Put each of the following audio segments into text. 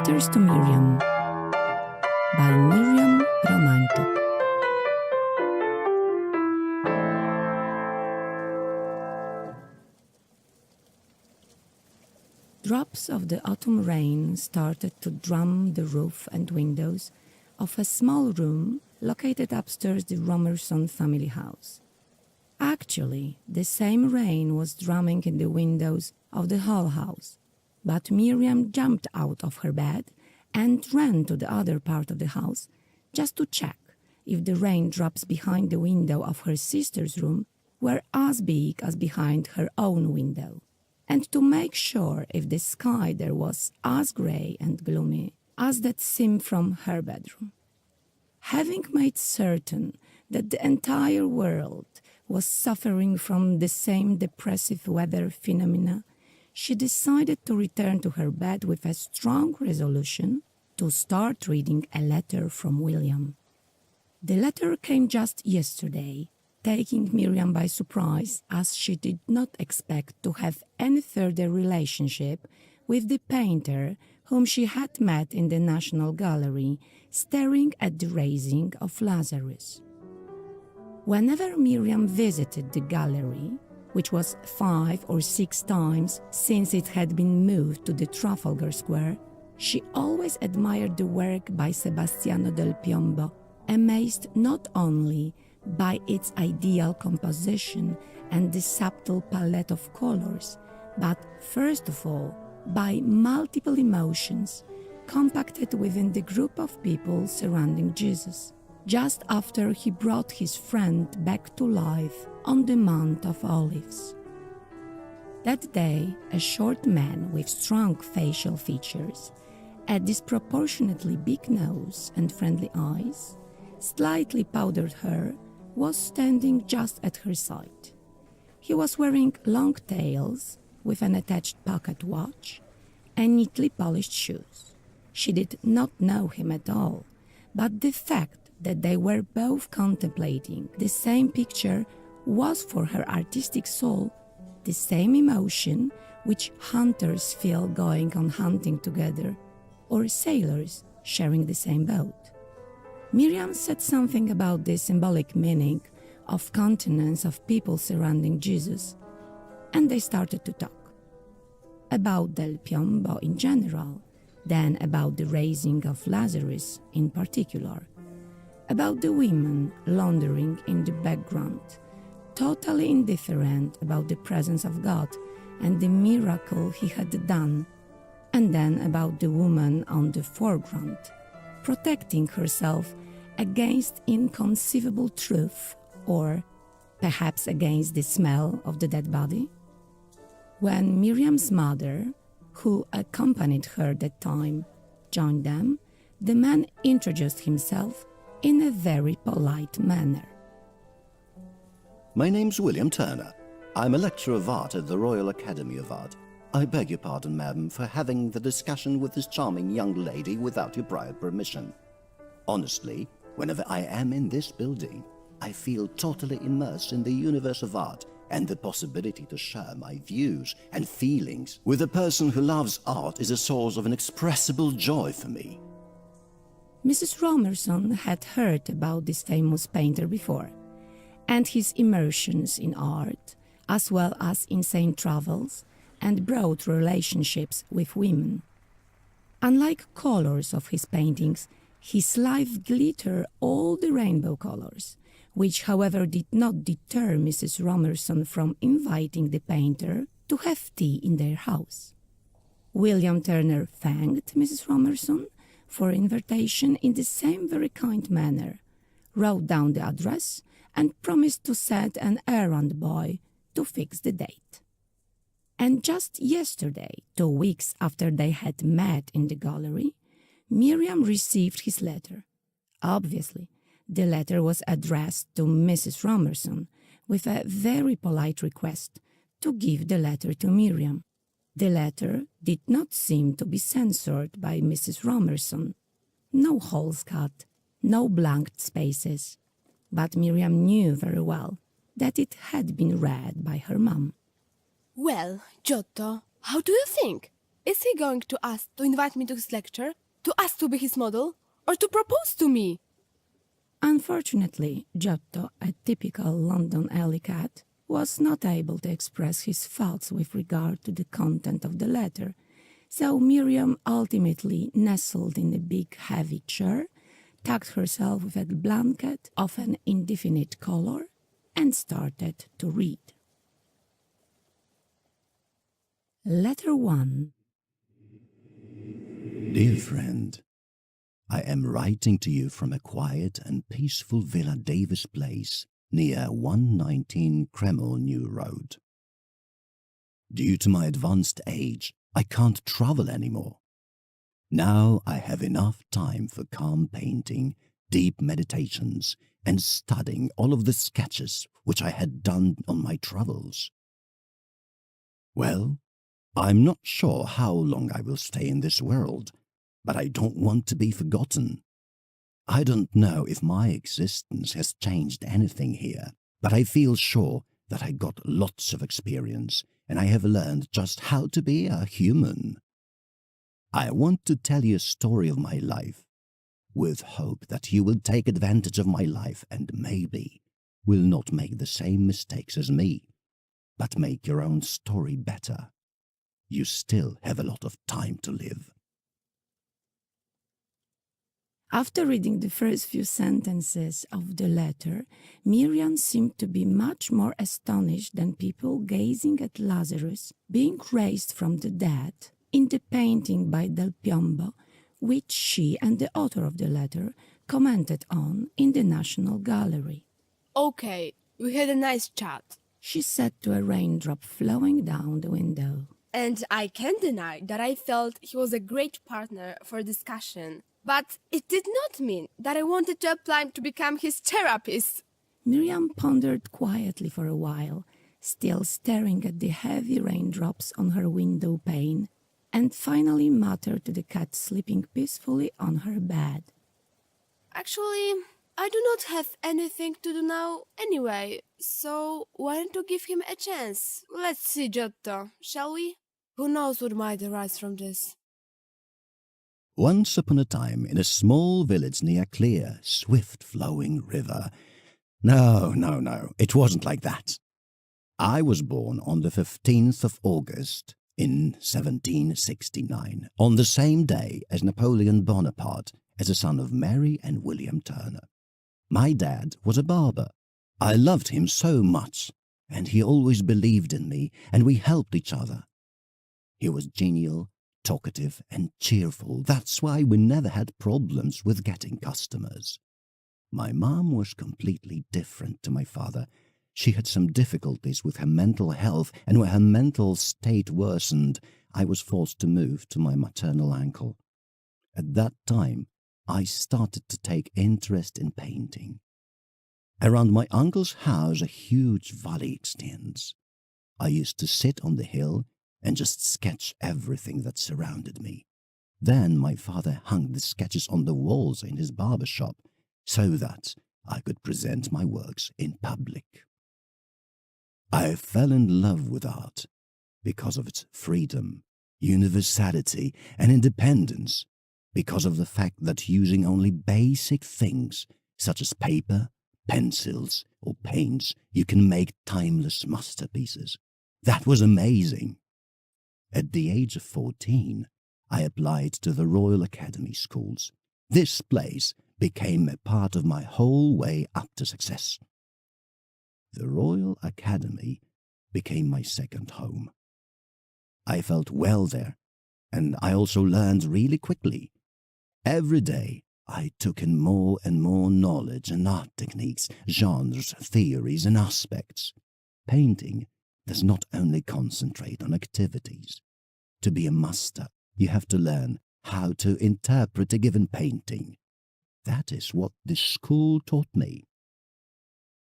Letters to Miriam by Miriam Romanto. Drops of the autumn rain started to drum the roof and windows of a small room located upstairs the Romerson family house. Actually, the same rain was drumming in the windows of the whole house, but Miriam jumped out of her bed and ran to the other part of the house just to check if the raindrops behind the window of her sister's room were as big as behind her own window, and to make sure if the sky there was as grey and gloomy as that seemed from her bedroom. Having made certain that the entire world was suffering from the same depressive weather phenomena, she decided to return to her bed with a strong resolution to start reading a letter from William. The letter came just yesterday, taking Miriam by surprise, as she did not expect to have any further relationship with the painter whom she had met in the National Gallery, staring at the raising of Lazarus. Whenever Miriam visited the gallery, which was 5 or 6 times since it had been moved to the Trafalgar Square, she always admired the work by Sebastiano del Piombo, amazed not only by its ideal composition and the subtle palette of colors, but first of all by multiple emotions compacted within the group of people surrounding Jesus, just after he brought his friend back to life on the Mount of Olives. That day, a short man with strong facial features, a disproportionately big nose and friendly eyes, slightly powdered hair, was standing just at her side. He was wearing long tails with an attached pocket watch and neatly polished shoes. She did not know him at all, but the fact that they were both contemplating the same picture was for her artistic soul the same emotion which hunters feel going on hunting together, or sailors sharing the same boat. Miriam said something about the symbolic meaning of continents of people surrounding Jesus, and they started to talk. About Del Piombo in general, then about the raising of Lazarus in particular, about the women laundering in the background, totally indifferent about the presence of God and the miracle he had done, and then about the woman on the foreground, protecting herself against inconceivable truth, or perhaps against the smell of the dead body. When Miriam's mother, who accompanied her that time, joined them, the man introduced himself in a very polite manner. My name's William Turner. I'm a lecturer of art at the Royal Academy of Art. I beg your pardon, madam, for having the discussion with this charming young lady without your prior permission. Honestly, whenever I am in this building, I feel totally immersed in the universe of art and the possibility to share my views and feelings with a person who loves art is a source of inexpressible joy for me. Mrs. Romerson had heard about this famous painter before, and his immersions in art, as well as insane travels and broad relationships with women. Unlike colors of his paintings, his life glittered all the rainbow colors, which however did not deter Mrs. Romerson from inviting the painter to have tea in their house. William Turner thanked Mrs. Romerson for invitation in the same very kind manner, wrote down the address, and promised to send an errand boy to fix the date. And just yesterday, 2 weeks after they had met in the gallery, Miriam received his letter. Obviously, the letter was addressed to Mrs. Romerson with a very polite request to give the letter to Miriam. The letter did not seem to be censored by Mrs. Romerson. No holes cut, no blanked spaces. But Miriam knew very well that it had been read by her mum. Well, Giotto, how do you think? Is he going to ask to invite me to his lecture, to ask to be his model, or to propose to me? Unfortunately, Giotto, a typical London alley cat, was not able to express his thoughts with regard to the content of the letter, so Miriam ultimately nestled in a big heavy chair, tucked herself with a blanket of an indefinite color, and started to read. Letter 1. Dear friend, I am writing to you from a quiet and peaceful Villa Davis place near 119 Kreml New Road. Due to my advanced age, I can't travel anymore. Now I have enough time for calm painting, deep meditations, and studying all of the sketches which I had done on my travels. Well, I'm not sure how long I will stay in this world, but I don't want to be forgotten. I don't know if my existence has changed anything here, but I feel sure that I got lots of experience and I have learned just how to be a human. I want to tell you a story of my life, with hope that you will take advantage of my life and maybe will not make the same mistakes as me, but make your own story better. You still have a lot of time to live. After reading the first few sentences of the letter, Miriam seemed to be much more astonished than people gazing at Lazarus being raised from the dead in the painting by Del Piombo, which she and the author of the letter commented on in the National Gallery. Okay, we had a nice chat. She said to a raindrop flowing down the window. And I can't deny that I felt he was a great partner for discussion. But it did not mean that I wanted to apply to become his therapist. Miriam pondered quietly for a while, still staring at the heavy raindrops on her window pane, and finally muttered to the cat sleeping peacefully on her bed. Actually, I do not have anything to do now anyway, so why don't you give him a chance? Let's see, Giotto, shall we? Who knows what might arise from this? Once upon a time, in a small village near a clear, swift-flowing river. No, it wasn't like that. I was born on the 15th of August in 1769, on the same day as Napoleon Bonaparte, as a son of Mary and William Turner. My dad was a barber. I loved him so much, and he always believed in me, and we helped each other. He was genial, talkative and cheerful. That's why we never had problems with getting customers. My mom was completely different to my father. She had some difficulties with her mental health, and when her mental state worsened, I was forced to move to my maternal uncle. At that time, I started to take interest in painting. Around my uncle's house, a huge valley extends. I used to sit on the hill and just sketch everything that surrounded me. Then my father hung the sketches on the walls in his barber shop so that I could present my works in public. I fell in love with art because of its freedom, universality, and independence, because of the fact that using only basic things such as paper, pencils, or paints, you can make timeless masterpieces. That was amazing. At the age of 14, I applied to the Royal Academy schools. This place became a part of my whole way up to success. The Royal Academy became my second home. I felt well there, and I also learned really quickly. Every day, I took in more and more knowledge and art techniques, genres, theories, and aspects. Painting does not only concentrate on activities. To be a master, you have to learn how to interpret a given painting. That is what this school taught me.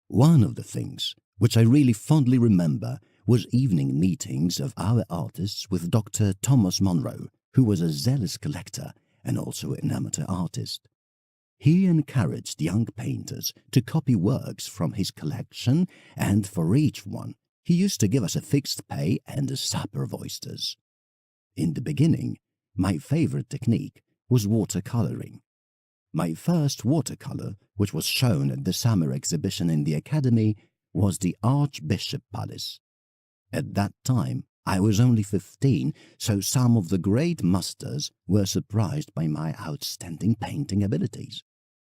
One of the things which I really fondly remember was evening meetings of our artists with Dr. Thomas Monroe, who was a zealous collector and also an amateur artist. He encouraged young painters to copy works from his collection, and for each one, he used to give us a fixed pay and a supper of oysters. In the beginning, my favorite technique was watercoloring. My first watercolor, which was shown at the summer exhibition in the Academy, was the Archbishop Palace. At that time, I was only 15, so some of the great masters were surprised by my outstanding painting abilities.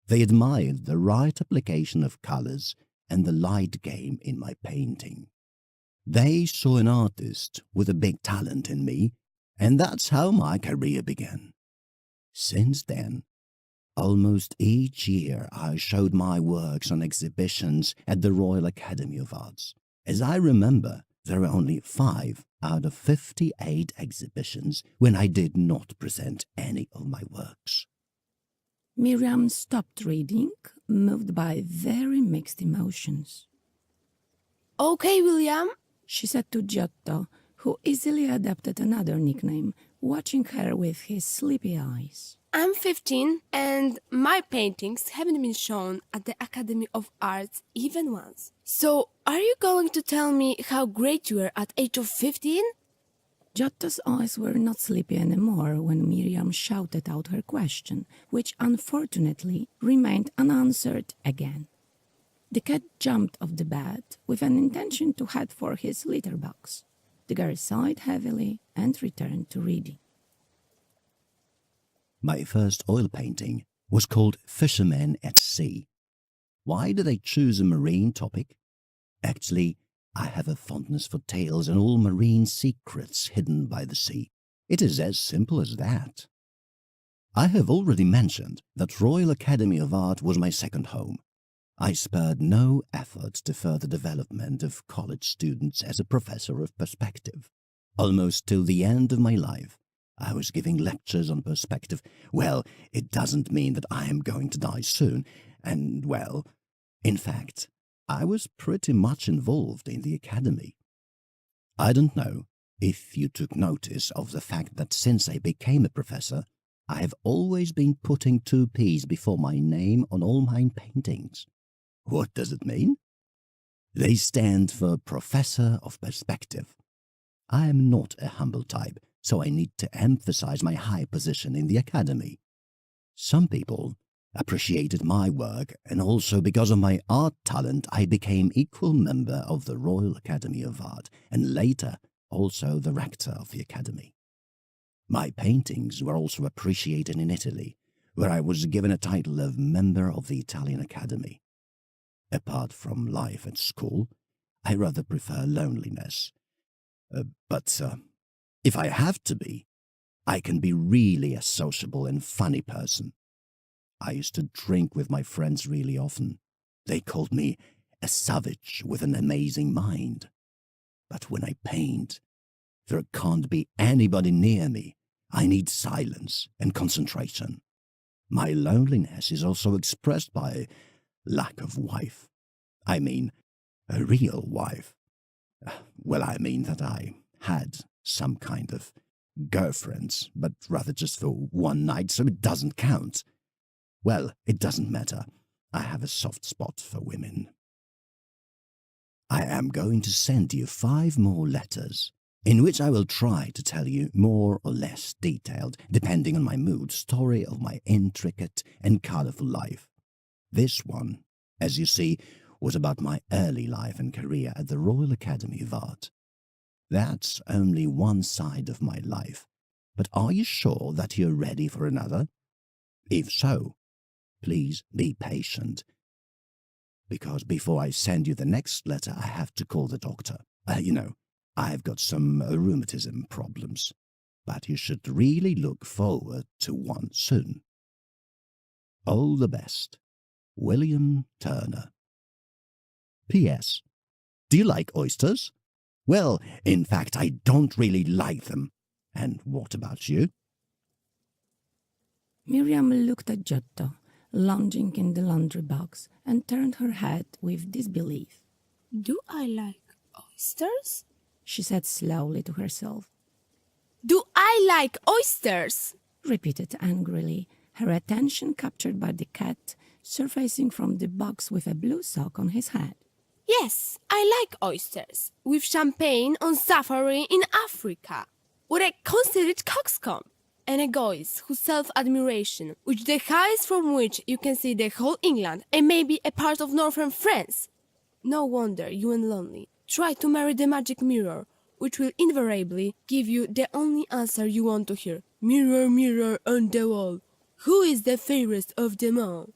They admired the right application of colors and the light game in my painting. They saw an artist with a big talent in me, and that's how my career began. Since then, almost each year I showed my works on exhibitions at the Royal Academy of Arts. As I remember, there were only 5 out of 58 exhibitions when I did not present any of my works. Miriam stopped reading, moved by very mixed emotions. Okay, William. She said to Giotto, who easily adopted another nickname, watching her with his sleepy eyes. I'm 15 and my paintings haven't been shown at the Academy of Arts even once. So, are you going to tell me how great you were at age of 15? Giotto's eyes were not sleepy anymore when Miriam shouted out her question, which unfortunately remained unanswered again. The cat jumped off the bed with an intention to head for his litter box. The girl sighed heavily and returned to reading. My first oil painting was called Fishermen at Sea. Why did I choose a marine topic? Actually, I have a fondness for tales and all marine secrets hidden by the sea. It is as simple as that. I have already mentioned that Royal Academy of Art was my second home. I spared no effort to further development of college students as a professor of perspective. Almost till the end of my life, I was giving lectures on perspective. Well, it doesn't mean that I am going to die soon, and well, in fact, I was pretty much involved in the academy. I don't know if you took notice of the fact that since I became a professor, I have always been putting 2 P's before my name on all my paintings. What does it mean? They stand for Professor of Perspective. I am not a humble type, so I need to emphasize my high position in the academy. Some people appreciated my work, and also because of my art talent, I became equal member of the Royal Academy of Art, and later also the rector of the academy. My paintings were also appreciated in Italy, where I was given a title of member of the Italian Academy. Apart from life at school, I rather prefer loneliness. But if I have to be, I can be really a sociable and funny person. I used to drink with my friends really often. They called me a savage with an amazing mind. But when I paint, there can't be anybody near me. I need silence and concentration. My loneliness is also expressed by lack of wife. I mean, a real wife. Well, I mean that I had some kind of girlfriends, but rather just for one night, so it doesn't count. Well, it doesn't matter. I have a soft spot for women. I am going to send you 5 more letters, in which I will try to tell you more or less detailed, depending on my mood, story of my intricate and colorful life. This one, as you see, was about my early life and career at the Royal Academy of Art. That's only one side of my life, but are you sure that you're ready for another? If so, please be patient, because before I send you the next letter, I have to call the doctor. I've got some rheumatism problems, but you should really look forward to one soon. All the best. William Turner. P.S. Do you like oysters? Well, in fact, I don't really like them. And what about you? Miriam looked at Giotto, lounging in the laundry box, and turned her head with disbelief. Do I like oysters? She said slowly to herself. Do I like oysters? Repeated angrily, her attention captured by the cat surfacing from the box with a blue sock on his head. Yes, I like oysters, with champagne on safari in Africa. What a conceited coxcomb! An egoist whose self-admiration, which the highest from which you can see the whole England and maybe a part of northern France. No wonder you and Lonely try to marry the magic mirror, which will invariably give you the only answer you want to hear. Mirror, mirror on the wall, who is the fairest of them all?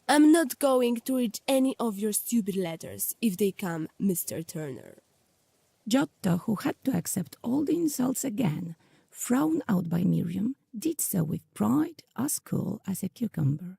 I'm not going to read any of your stupid letters if they come, Mr. Turner. Giotto, who had to accept all the insults again, thrown out by Miriam, did so with pride as cool as a cucumber.